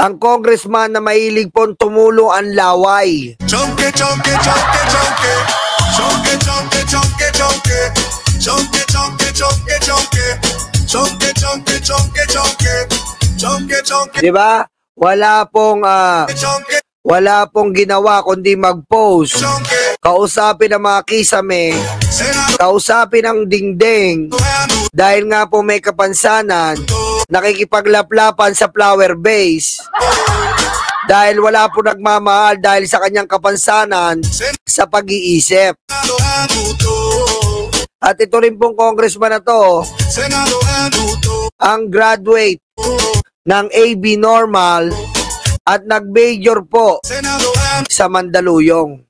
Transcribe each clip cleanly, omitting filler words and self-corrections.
ang congressman na mahilig pong tumulong ang laway. Chonke, chonke, chonke, chonke. Chonke, chonke, chonke, chonke. Chonke, chonke, chonke, chonke. Chonke, chonke, chonke, chonke. Chonke, chonke. Diba? Wala pong ginawa kundi mag-post. Kausapin ang mga kisame. Kausapin ang dingding. Dahil nga po may kapansanan, nakikipaglaplapan sa flower base. Dahil wala po nagmamahal dahil sa kanyang kapansanan sa pag-iisip. At ito rin pong congressman na to, ang graduate ng AB Normal at nag-major po sa Mandaluyong.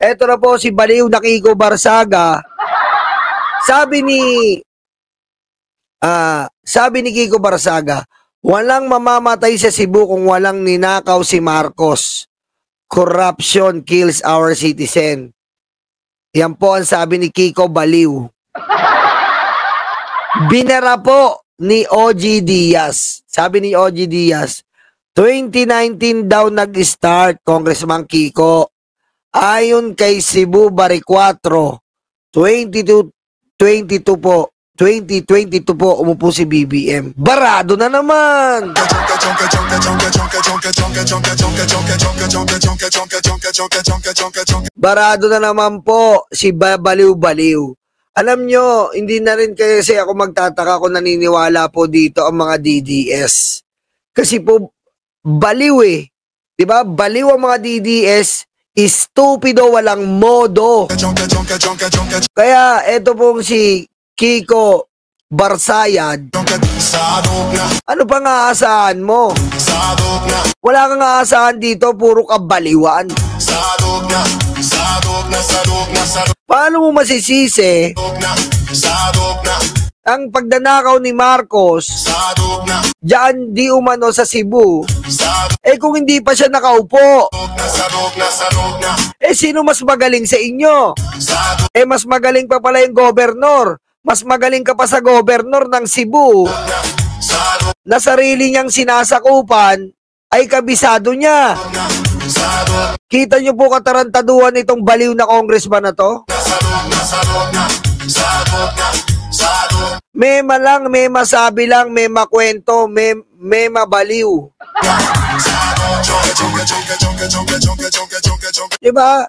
Eto na po si Baliw na Kiko Barsaga. Sabi ni Kiko Barsaga, walang mamamatay sa Cebu kung walang ninakaw si Marcos. Corruption kills our citizen. Yan po ang sabi ni Kiko Baliw. Binara po ni OG Diaz. Sabi ni OG Diaz, 2019 daw nag-start, Congressman Kiko. Ayon kay Cebu Bari 4, 2022 po umupo si BBM. Barado na naman. Barado na naman po si Baliw-Baliw. Alam nyo, hindi na rin kasi ako magtataka kung naniniwala po dito ang mga DDS. Kasi po, baliw eh. Diba? Baliw ang mga DDS, stupido, walang modo. Kaya eto pong si Kiko Barsayad, ano pang aasahan mo? Wala kang aasahan dito, puro kabaliwan. Paano mo masisisi ang pagdanakaw ni Marcos diyan di umano sa Cebu? Eh kung hindi pa siya nakaupo, eh sino mas magaling sa inyo? Eh mas magaling pa pala yung gobernador. Mas magaling ka pa sa gobernador ng Cebu na sarili niyang sinasakupan ay kabisado niya. Kita niyo po katarantaduhan itong baliw na congressman na to? Mema lang, may masabi lang, may makwento, may mabaliw. Diba?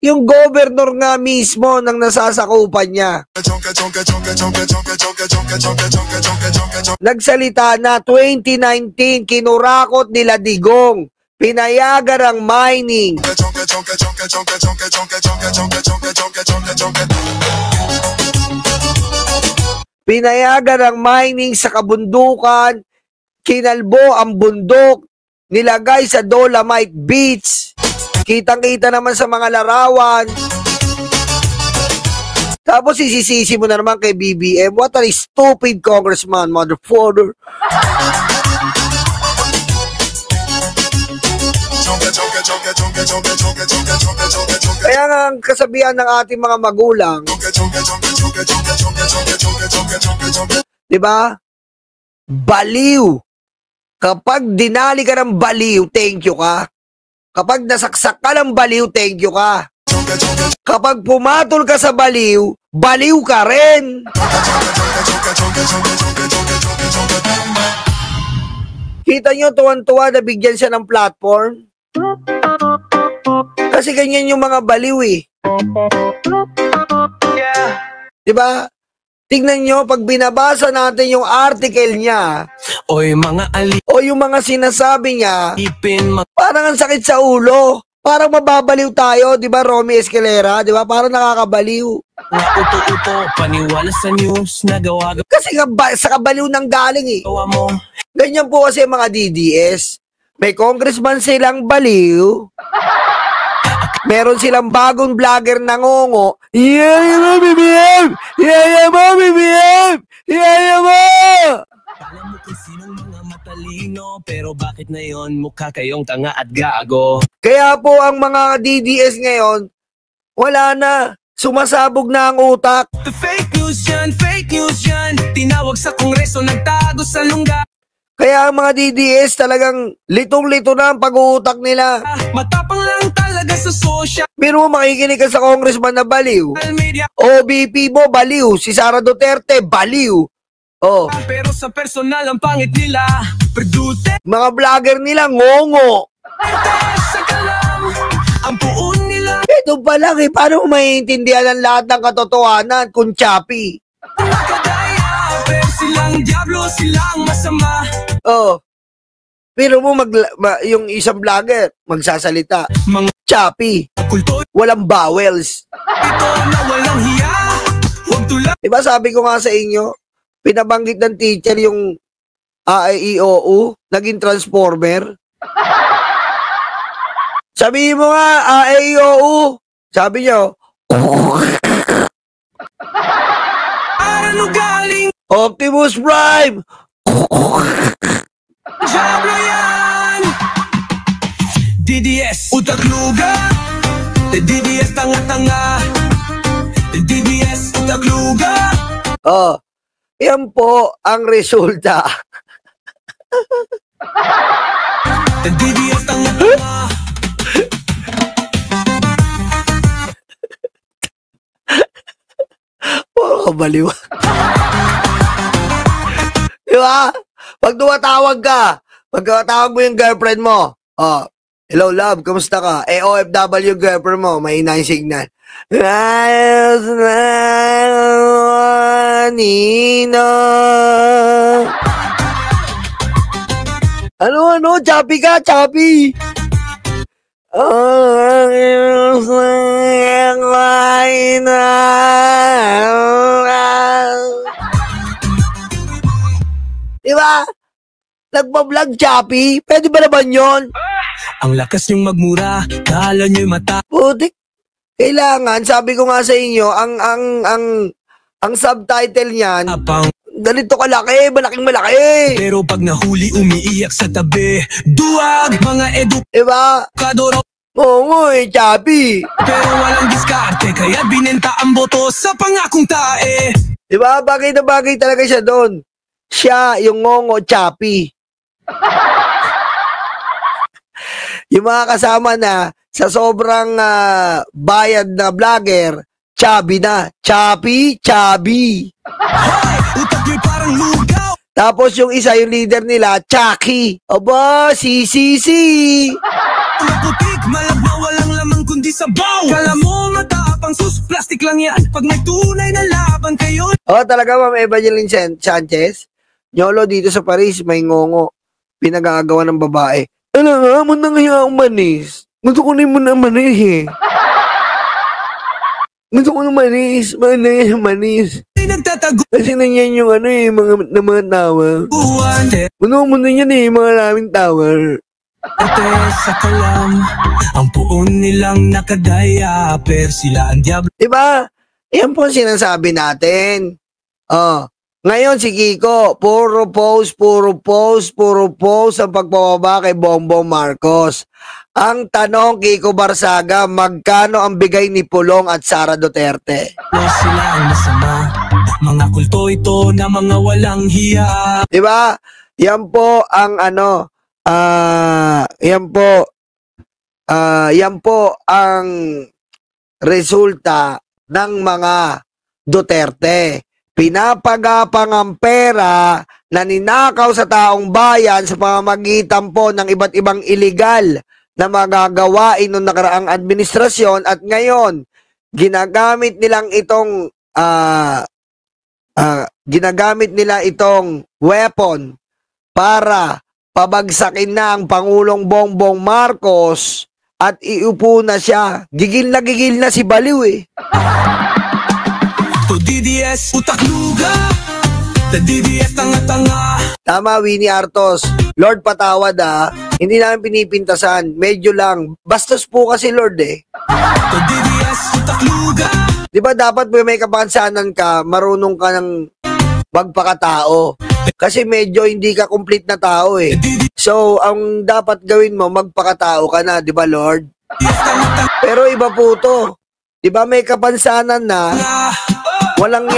Yung governor nga mismo nang nasasakupan niya. Nagsalita na 2019, kinurakot nila Digong. Pinayagan ang mining. Pinayagan ang mining sa kabundukan. Kinalbo ang bundok. Nilagay sa Dolomite Beach. Kitang-kita naman sa mga larawan. Tapos isisisi mo na naman kay BBM. What a stupid congressman, motherfucker. Kaya nga ang kasabihan ng ating mga magulang, diba? Baliw. Kapag dinali ka ng baliw, thank you ka. Kapag nasaksak ka ng baliw, thank you ka. Kapag pumatol ka sa baliw, baliw ka rin. Kita nyo, tuwan-tuwa na bigyan siya ng platform. Kasi ganyan yung mga baliw eh. Diba? Tignan nyo, pag binabasa natin yung article niya, o yung mga sinasabi niya, parang ang sakit sa ulo. Parang mababaliw tayo, di ba, Romy Escalera? Di ba? Parang nakakabaliw. Uto-uto, paniwala sa news, nagawa. Kasi sa kabaliw nang galing eh. Ganyan po kasi mga DDS. May congressman silang baliw. Meron silang bagong vlogger na ngongo. Iyaya mo, BBM! Iyaya mo, BBM! Iyaya mo! Alam mo kung sinong mga matalino, pero bakit na yon mukha kayong tanga at gago? Kaya po ang mga DDS ngayon, wala na. Sumasabog na ang utak. Fake news yan, tinawag sa kongreso, nagtago sa lungga. Kaya ang mga DDS talagang litong-lito na ang pag-uutak nila. Matapang lang talaga sa social Pero makikinig ka sa congressman na baliw. media. OBP mo, baliw. Si Sara Duterte, baliw. Oh, Pero sa personal ang pangit nila. Perdute, mga vlogger nila, ngongo. sa kalam, ang puon nila. Ito pa lang eh, paano mo maiintindihan ang lahat ng katotohanan kung choppy? Nakadaya, pero silang diablo, silang masama. Oh, pero mo yung isang vlogger, magsasalita, Mga choppy, kulto walang vowels. ito na walang hiya. Huwag tulad Diba sabi ko nga sa inyo, pinabanggit ng teacher yung AIEOU, naging transformer. Sabihin mo nga, AIEOU. Sabi nyo, ano galing. Optimus Prime. Diablo yan! DDS, utak luga. DDS, tanga-tanga. DDS, utak luga. Oh, yan po ang resulta. DDS, tanga-tanga. Puro baliw. Diba? Pag tumatawag ka, pag tumatawag mo yung girlfriend mo, oh, hello love, kamusta ka? Eh, OFW girlfriend mo, may yung signal. Nino. Ano, choppy ka, choppy. Diba? Nagpa-vlog choppy? Pwede ba naman yun? Ang lakas niyong magmura, kala niyo'y mata. Putik. Kailangan, sabi ko nga sa inyo, ang subtitle niyan, Apang, ganito kalaki, malaking malaki. pero pag nahuli umiiyak sa tabi. Duwag, mga Diba? edukador. Oo nga eh, choppy. Pero walang diskarte, kaya binenta ang boto sa pangakong tae. Diba? Bagay na bagay talaga siya doon. Siya, yung ngongo, choppy. Yung mga kasama na sa sobrang bayad na vlogger, chubby na. Choppy, chubby. Hoy, utak niyo'y parang lugaw. Tapos yung isa, yung leader nila, Chucky. Aba, si. Maputik, malab na walang laman kundi sabaw. Kala mo matapang sus, plastic lang yan. Pag may tunay na laban kayo. Oh, talaga, Ma'am Evangeline Sanchez. Nyolo dito sa Paris, may ngongo. Pinagagawa ng babae. Ano nga, mo na nga umanis. Gusto ko na mo na manis eh. Gusto ko na manis. Manis. Ay nagtataguan. Kasi nanyan yung mga tawa. Gusto mo na yan eh, mga maraming tawa. Ate sa kalam, ang puon nilang nakadaya. Pero sila ang diablo. Diba? Yan po ang sinasabi natin. Oh. Ngayon si Kiko, puro post ang pagpapaba kay Bongbong Marcos. Ang tanong, Kiko Barsaga, magkano ang bigay ni Pulong at Sara Duterte? Sila ang masama. Mga kulto ito na mga walang hiya. Diba? Yan po ang yan po ang resulta ng mga Duterte. Pinapagapang ang pera na ninakaw sa taong bayan sa pamamagitan po ng iba't ibang illegal na magagawain ng nakaraang administrasyon at ngayon ginagamit nila itong weapon para pabagsakin na ang Pangulong Bongbong Marcos at iupo na siya. Gigil na si Baliw eh. To DDS, utak luga. The DDS, tanga-tanga. Tama, Winnie Artos. Lord, patawad Hindi namin pinipintasan. Medyo lang. Bastos po kasi, Lord eh. To DDS, utak luga. Di ba dapat may kapansanan ka, marunong ka ng magpakatao. Kasi medyo hindi ka complete na tao eh. So, ang dapat gawin mo, magpakatao ka na, di ba Lord? Pero iba po to. Di ba may kapansanan na walang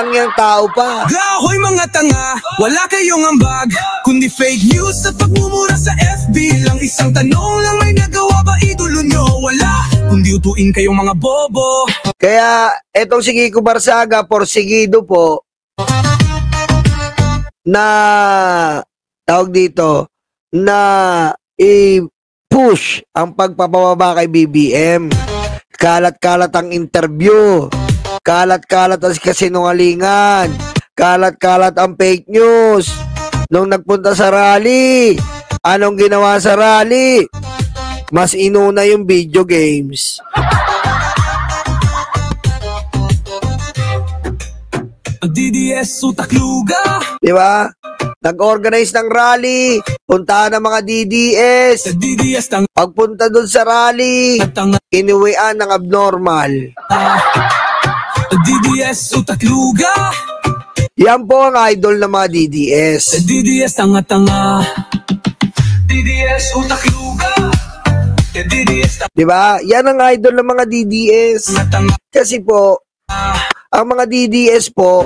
yang tao pa. Gahoy mga tanga, wala kayong ambag, kundi fake news at pagmumura sa FB. Lang isang tanong lang, may nagawa ba idolo nyo? Wala, kundi utuin kayong mga bobo. Kaya etong si Kiko Barsaga, porsigido po, na tawag dito, na i-push ang pagpapababa kay BBM. Kalat-kalat ang interview. Kalat-kalat ang kasinungalingan. Kalat-kalat ang fake news. Nung nagpunta sa rally, anong ginawa sa rally? Mas inuna yung video games. DDS utakluga. Di ba? Nag-organize ng rally, puntahan ng mga DDS. Sa DDS tang Pagpunta dun sa rally, tanga. inuwian ng abnormal. DDS utakluga. Yan po ang idol ng mga DDS. Sa DDS tanga-tanga. DDS utakluga. Sa DDS Di ba? Yan ang idol ng mga DDS. tanga-tanga. Kasi po, ang mga DDS po,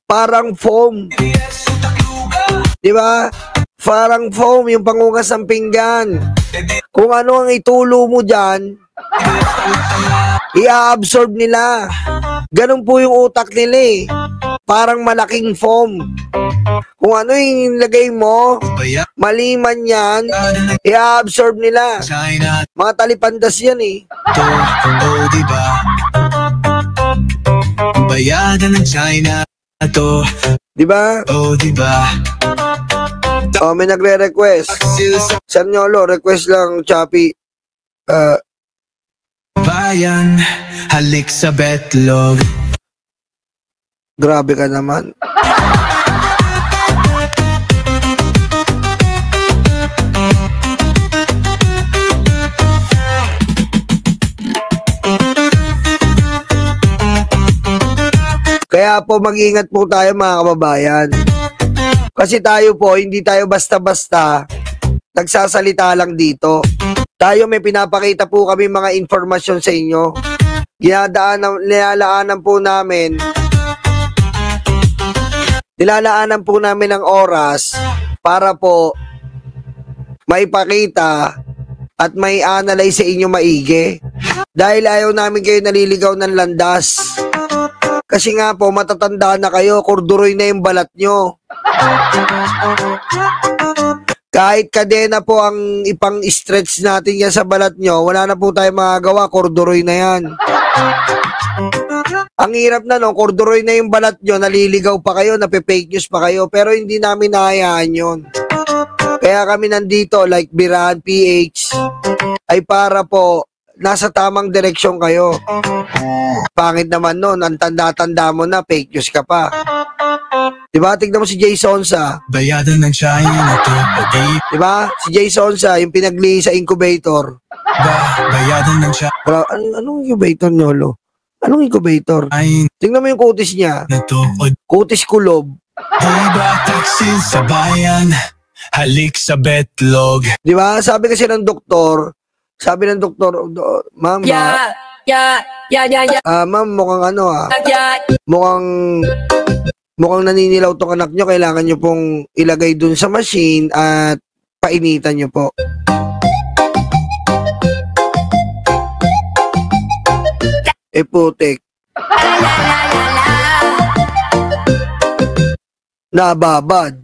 parang foam. DDS utakluga. Di ba? Parang foam, yung pangungas ng pinggan. Kung ano ang itulo mo dyan, i-absorb nila. Ganun po yung utak nila eh. Parang malaking foam. Kung ano yung nilagay mo, Baya mali man yan, i-absorb nila. China Mga talipandas yan eh. to, oh diba? Bayadan ng China to, Di ba? oh diba? Oh, may nagre-request. Taksil sa Sarniolo, request lang, Chappy. bayan, halik sa betlog. Grabe ka naman. Kaya po mag-ingat po tayo mga kababayan. Kasi tayo po, hindi tayo basta-basta nagsasalita lang dito. Tayo may pinapakita po kami mga informasyon sa inyo. Nilalaanan po namin ang oras para po maipakita at may analyze sa inyo maigi. Dahil ayaw namin kayo naliligaw ng landas. Kasi nga po, matatanda na kayo, kurduroy na yung balat nyo. Kahit kadena po ang ipang-stretch natin yan sa balat nyo, wala na po tayo magagawa, kurduroy na yan. Ang hirap na no, kurduroy na yung balat nyo, naliligaw pa kayo, nape-fake news pa kayo, pero hindi namin nahayaan yun. Kaya kami nandito, like Birahan PH, ay para po, nasa tamang direksyon kayo. Pangit naman nun, ang tanda-tanda mo na, fake news ka pa. Diba? Tignan mo si Jay Sonsa. Bayadan ng China to, Diba? Si Jay Sonsa, yung pinagli sa incubator. bayadan ng China Anong incubator, Nolo? Anong incubator? Tingnan mo yung kutis niya. na to, o Kutis kulob. diba? Taksil sa bayan, halik sa betlog. Diba? Sabi ng doktor, ma'am, ma'am, mukhang ano mukhang naninilaw tong anak nyo, kailangan nyo pong ilagay dun sa machine at painitan nyo po. Putik. Nababad.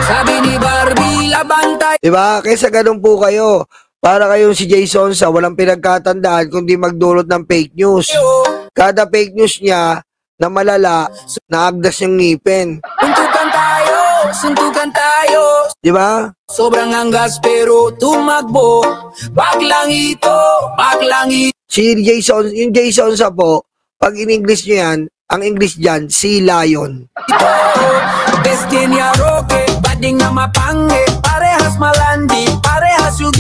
Sabi ni Barbie, labantay. Diba? Kaysa ganun po kayo. Para kayong si Jason sa walang pinagkatandaan kundi magdulot ng fake news. Kada fake news niya na malala, naagdas yung ngipin. Suntukan tayo. Diba? Sobrang anggas pero tumakbo. Baklang ito. Yung Jason sa po, pag in-English nyo yan, ang English dyan, si Lion. Destiny rocket, bading na mapangit. Parehas malandi, parehas yung